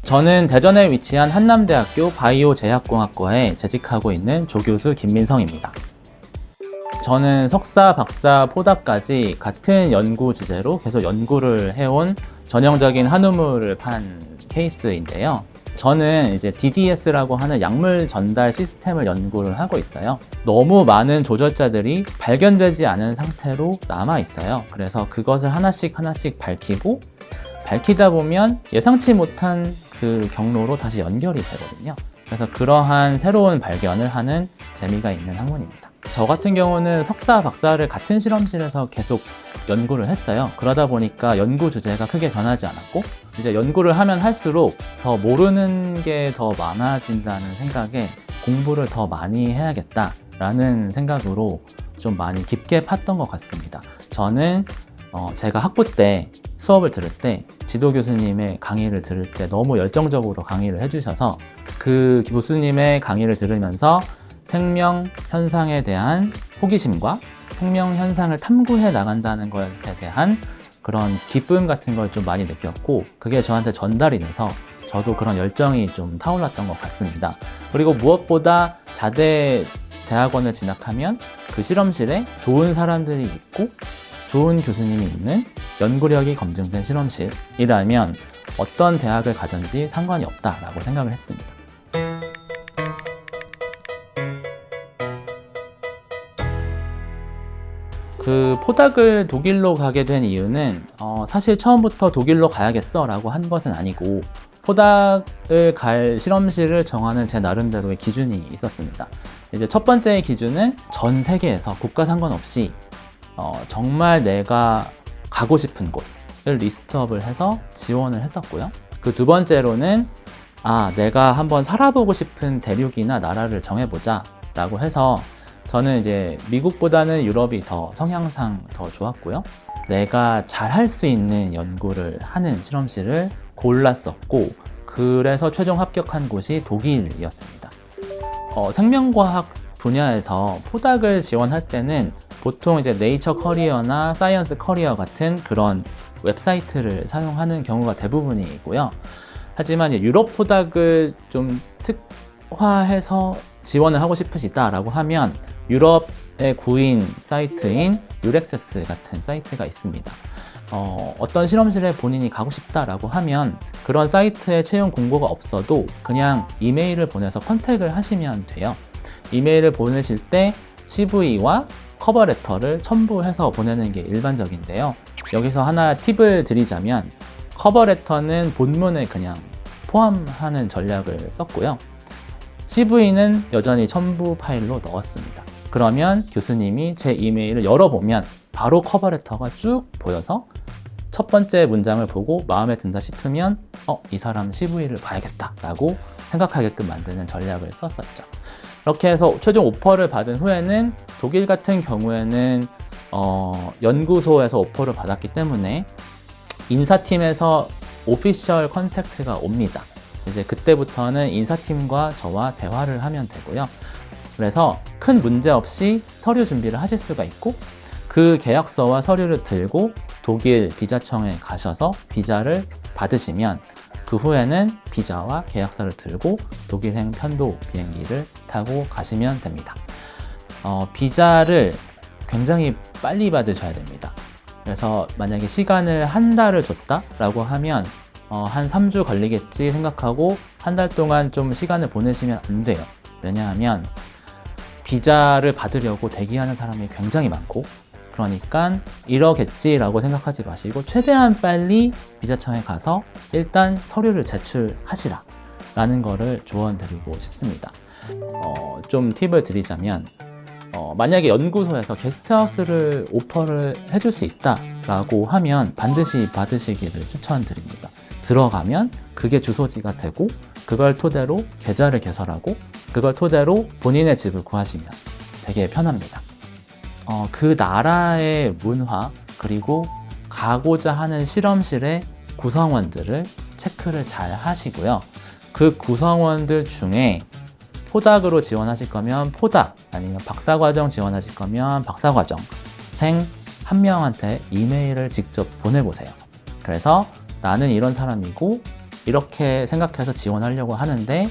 저는 대전에 위치한 한남대학교 바이오제약공학과에 재직하고 있는 조교수 김민성입니다. 저는 석사, 박사, 포닥까지 같은 연구 주제로 계속 연구를 해온 전형적인 한우물을 판 케이스인데요. 저는 이제 DDS라고 하는 약물 전달 시스템을 연구를 하고 있어요. 너무 많은 조절자들이 발견되지 않은 상태로 남아 있어요. 그래서 그것을 하나씩 밝히고, 밝히다 보면 예상치 못한 그 경로로 다시 연결이 되거든요. 그래서 그러한 새로운 발견을 하는 재미가 있는 학문입니다. 저 같은 경우는 석사, 박사를 같은 실험실에서 계속 연구를 했어요. 그러다 보니까 연구 주제가 크게 변하지 않았고, 이제 연구를 하면 할수록 더 모르는 게 더 많아진다는 생각에 공부를 더 많이 해야겠다라는 생각으로 좀 많이 깊게 팠던 것 같습니다. 저는 제가 학부 때 수업을 들을 때 지도 교수님의 강의를 들을 때 너무 열정적으로 강의를 해주셔서 그 교수님의 강의를 들으면서 생명 현상에 대한 호기심과 생명 현상을 탐구해 나간다는 것에 대한 그런 기쁨 같은 걸 좀 많이 느꼈고, 그게 저한테 전달이 돼서 저도 그런 열정이 좀 타올랐던 것 같습니다. 그리고 무엇보다 자대 대학원을 진학하면 그 실험실에 좋은 사람들이 있고 좋은 교수님이 있는 연구력이 검증된 실험실이라면 어떤 대학을 가든지 상관이 없다라고 생각을 했습니다. 그 포닥을 독일로 가게 된 이유는 사실 처음부터 독일로 가야겠어 라고 한 것은 아니고, 포닥을 갈 실험실을 정하는 제 나름대로의 기준이 있었습니다. 이제 첫 번째의 기준은 전 세계에서 국가 상관없이 정말 내가 가고 싶은 곳을 리스트업을 해서 지원을 했었고요. 그 두 번째로는 내가 한번 살아보고 싶은 대륙이나 나라를 정해보자 라고 해서, 저는 이제 미국보다는 유럽이 더 성향상 더 좋았고요. 내가 잘할 수 있는 연구를 하는 실험실을 골랐었고, 그래서 최종 합격한 곳이 독일이었습니다. 생명과학 분야에서 포닥을 지원할 때는 보통 이제 네이처 커리어나 사이언스 커리어 같은 그런 웹사이트를 사용하는 경우가 대부분이고요. 하지만 유럽 포닥을 좀 특화해서 지원을 하고 싶으시다라고 하면 유럽의 구인 사이트인 유렉세스 같은 사이트가 있습니다. 어떤 실험실에 본인이 가고 싶다라고 하면 그런 사이트에 채용 공고가 없어도 그냥 이메일을 보내서 컨택을 하시면 돼요. 이메일을 보내실 때 CV와 커버레터를 첨부해서 보내는 게 일반적인데요. 여기서 하나 팁을 드리자면, 커버레터는 본문에 그냥 포함하는 전략을 썼고요. CV는 여전히 첨부 파일로 넣었습니다. 그러면 교수님이 제 이메일을 열어보면 바로 커버레터가 쭉 보여서 첫 번째 문장을 보고 마음에 든다 싶으면 이 사람 CV를 봐야겠다 라고 생각하게끔 만드는 전략을 썼었죠. 이렇게 해서 최종 오퍼를 받은 후에는 독일 같은 경우에는 연구소에서 오퍼를 받았기 때문에 인사팀에서 오피셜 컨택트가 옵니다. 이제 그때부터는 인사팀과 저와 대화를 하면 되고요. 그래서 큰 문제 없이 서류 준비를 하실 수가 있고, 그 계약서와 서류를 들고 독일 비자청에 가셔서 비자를 받으시면 그 후에는 비자와 계약서를 들고 독일행 편도 비행기를 타고 가시면 됩니다. 비자를 굉장히 빨리 받으셔야 됩니다. 그래서 만약에 시간을 한 달을 줬다라고 하면 한 3주 걸리겠지 생각하고 한 달 동안 좀 시간을 보내시면 안 돼요. 왜냐하면 비자를 받으려고 대기하는 사람이 굉장히 많고, 그러니까 이러겠지라고 생각하지 마시고 최대한 빨리 비자청에 가서 일단 서류를 제출하시라 라는 거를 조언드리고 싶습니다. 좀 팁을 드리자면, 만약에 연구소에서 게스트하우스를 오퍼를 해줄 수 있다라고 하면 반드시 받으시기를 추천드립니다. 들어가면 그게 주소지가 되고, 그걸 토대로 계좌를 개설하고, 그걸 토대로 본인의 집을 구하시면 되게 편합니다. 그 나라의 문화, 그리고 가고자 하는 실험실의 구성원들을 체크를 잘 하시고요. 그 구성원들 중에 포닥으로 지원하실 거면 포닥, 아니면 박사과정 지원하실 거면 박사과정생 한 명한테 이메일을 직접 보내보세요. 그래서 나는 이런 사람이고 이렇게 생각해서 지원하려고 하는데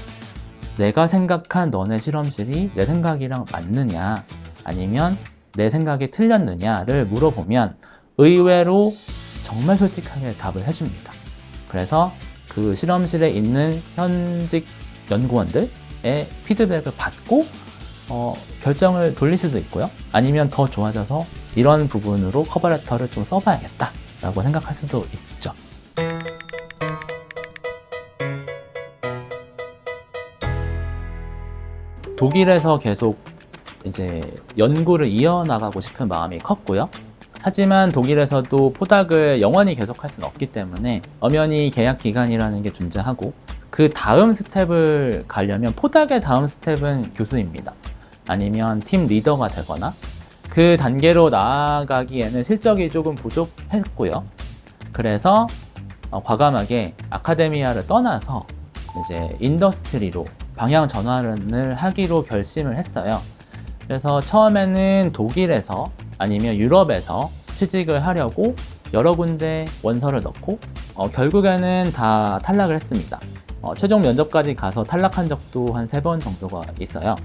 내가 생각한 너네 실험실이 내 생각이랑 맞느냐 아니면 내 생각이 틀렸느냐를 물어보면 의외로 정말 솔직하게 답을 해줍니다. 그래서 그 실험실에 있는 현직 연구원들의 피드백을 받고 결정을 돌릴 수도 있고요. 아니면 더 좋아져서 이런 부분으로 커버레터를 좀 써봐야겠다 라고 생각할 수도 있죠. 독일에서 계속 이제 연구를 이어나가고 싶은 마음이 컸고요. 하지만 독일에서도 포닥을 영원히 계속할 수는 없기 때문에 엄연히 계약 기간이라는 게 존재하고 그 다음 스텝을 가려면 포닥의 다음 스텝은 교수입니다. 아니면 팀 리더가 되거나 그 단계로 나아가기에는 실적이 조금 부족했고요. 그래서 과감하게 아카데미아를 떠나서 이제 인더스트리로 방향 전환을 하기로 결심을 했어요. 그래서 처음에는 독일에서 아니면 유럽에서 취직을 하려고 여러 군데 원서를 넣고 결국에는 다 탈락을 했습니다. 최종 면접까지 가서 탈락한 적도 한 3번 정도가 있어요.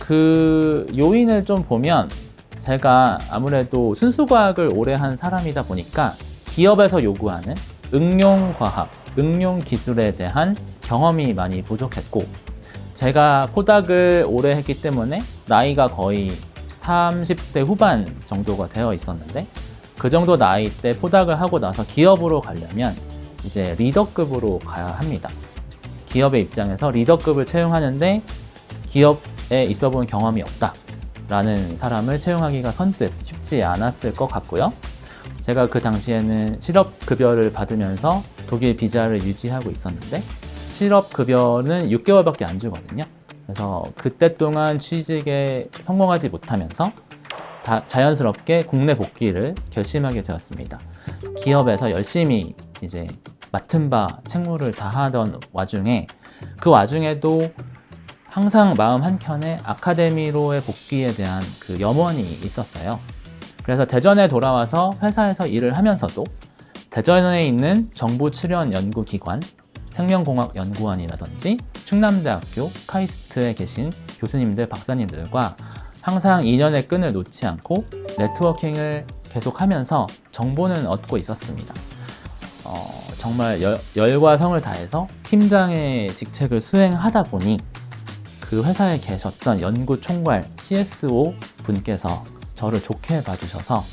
그 요인을 좀 보면 제가 아무래도 순수과학을 오래 한 사람이다 보니까 기업에서 요구하는 응용과학, 응용기술에 대한 경험이 많이 부족했고 제가 포닥을 오래 했기 때문에 나이가 거의 30대 후반 정도가 되어 있었는데 그 정도 나이 때 포닥을 하고 나서 기업으로 가려면 이제 리더급으로 가야 합니다. 기업의 입장에서 리더급을 채용하는데 기업에 있어 본 경험이 없다 라는 사람을 채용하기가 선뜻 쉽지 않았을 것 같고요. 제가 그 당시에는 실업급여를 받으면서 독일 비자를 유지하고 있었는데 실업급여는 6개월밖에 안 주거든요. 그래서 그때 동안 취직에 성공하지 못하면서 자연스럽게 국내 복귀를 결심하게 되었습니다. 기업에서 열심히 이제 맡은 바 책무를 다하던 와중에 그 와중에도 항상 마음 한켠에 아카데미로의 복귀에 대한 그 염원이 있었어요. 그래서 대전에 돌아와서 회사에서 일을 하면서도 대전에 있는 정부 출연 연구기관 생명공학연구원이라든지 충남대학교 카이스트에 계신 교수님들, 박사님들과 항상 인연의 끈을 놓지 않고 네트워킹을 계속하면서 정보는 얻고 있었습니다. 정말 열과 성을 다해서 팀장의 직책을 수행하다 보니 그 회사에 계셨던 연구총괄 CSO 분께서 저를 좋게 봐주셔서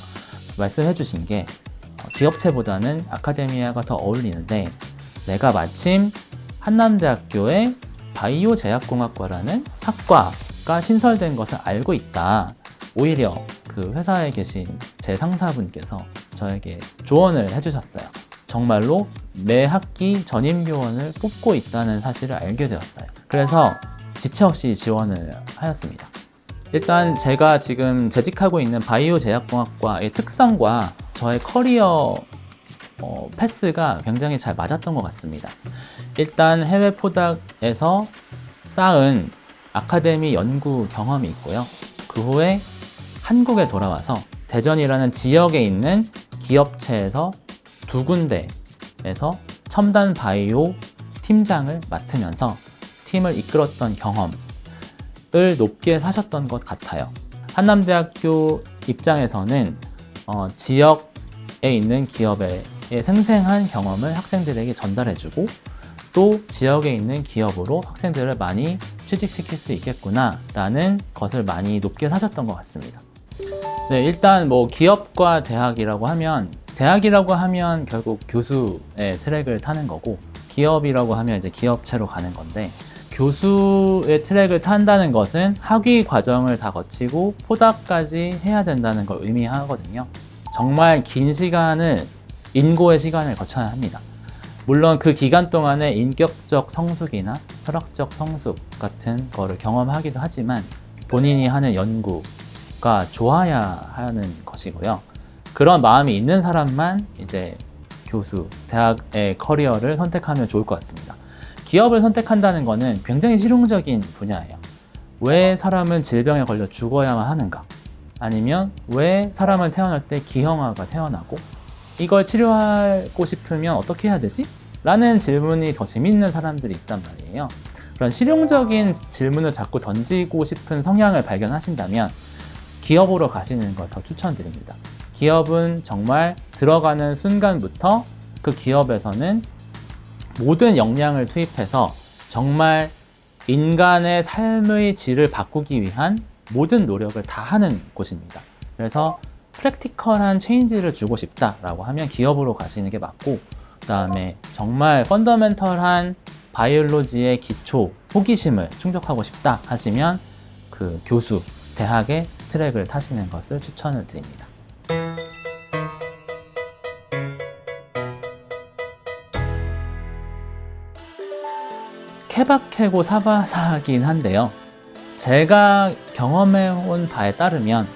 말씀해 주신 게 기업체보다는 아카데미아가 더 어울리는데 내가 마침 한남대학교에 바이오 제약공학과라는 학과가 신설된 것을 알고 있다. 오히려 그 회사에 계신 제 상사분께서 저에게 조언을 해주셨어요. 정말로 매 학기 전임교원을 뽑고 있다는 사실을 알게 되었어요. 그래서 지체 없이 지원을 하였습니다. 일단 제가 지금 재직하고 있는 바이오 제약공학과의 특성과 저의 커리어 패스가 굉장히 잘 맞았던 것 같습니다. 일단 해외 포닥에서 쌓은 아카데미 연구 경험이 있고요. 그 후에 한국에 돌아와서 대전이라는 지역에 있는 기업체에서 2군데에서 첨단 바이오 팀장을 맡으면서 팀을 이끌었던 경험을 높게 사셨던 것 같아요. 한남대학교 입장에서는 지역에 있는 기업의 생생한 경험을 학생들에게 전달해주고 또 지역에 있는 기업으로 학생들을 많이 취직시킬 수 있겠구나 라는 것을 많이 높게 사셨던 것 같습니다. 네, 일단 뭐 기업과 대학이라고 하면 결국 교수의 트랙을 타는 거고 기업이라고 하면 이제 기업체로 가는 건데 교수의 트랙을 탄다는 것은 학위 과정을 다 거치고 포닥까지 해야 된다는 걸 의미하거든요. 정말 긴 시간을 인고의 시간을 거쳐야 합니다. 물론 그 기간 동안에 인격적 성숙이나 철학적 성숙 같은 거를 경험하기도 하지만 본인이 하는 연구가 좋아야 하는 것이고요. 그런 마음이 있는 사람만 이제 교수, 대학의 커리어를 선택하면 좋을 것 같습니다. 기업을 선택한다는 것은 굉장히 실용적인 분야예요. 왜 사람은 질병에 걸려 죽어야만 하는가? 아니면 왜 사람은 태어날 때 기형아가 태어나고 이걸 치료하고 싶으면 어떻게 해야 되지? 라는 질문이 더 재밌는 사람들이 있단 말이에요. 그런 실용적인 질문을 자꾸 던지고 싶은 성향을 발견하신다면 기업으로 가시는 걸 더 추천드립니다. 기업은 정말 들어가는 순간부터 그 기업에서는 모든 역량을 투입해서 정말 인간의 삶의 질을 바꾸기 위한 모든 노력을 다 하는 곳입니다. 그래서 프랙티컬한 체인지를 주고 싶다라고 하면 기업으로 가시는 게 맞고, 그 다음에 정말 펀더멘털한 바이올로지의 기초, 호기심을 충족하고 싶다 하시면 그 교수, 대학의 트랙을 타시는 것을 추천을 드립니다. 케바케고 사바사긴 한데요. 제가 경험해온 바에 따르면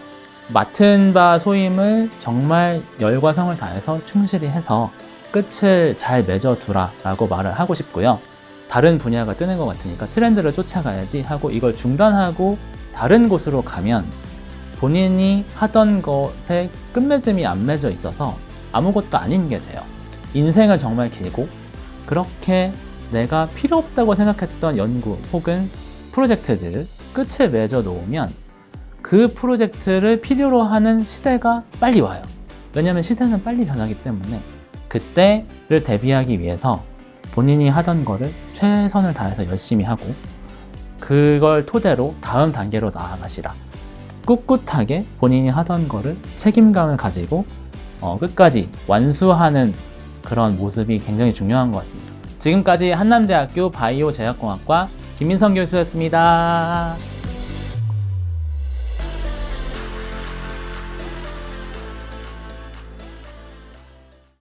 맡은 바 소임을 정말 열과 성을 다해서 충실히 해서 끝을 잘 맺어두라 라고 말을 하고 싶고요. 다른 분야가 뜨는 것 같으니까 트렌드를 쫓아가야지 하고 이걸 중단하고 다른 곳으로 가면 본인이 하던 것에 끝맺음이 안 맺어 있어서 아무것도 아닌 게 돼요. 인생은 정말 길고 그렇게 내가 필요 없다고 생각했던 연구 혹은 프로젝트들 끝을 맺어 놓으면 그 프로젝트를 필요로 하는 시대가 빨리 와요. 왜냐하면 시대는 빨리 변하기 때문에 그때를 대비하기 위해서 본인이 하던 거를 최선을 다해서 열심히 하고 그걸 토대로 다음 단계로 나아가시라. 꿋꿋하게 본인이 하던 거를 책임감을 가지고 끝까지 완수하는 그런 모습이 굉장히 중요한 것 같습니다. 지금까지 한남대학교 바이오 제약공학과 김민성 교수였습니다.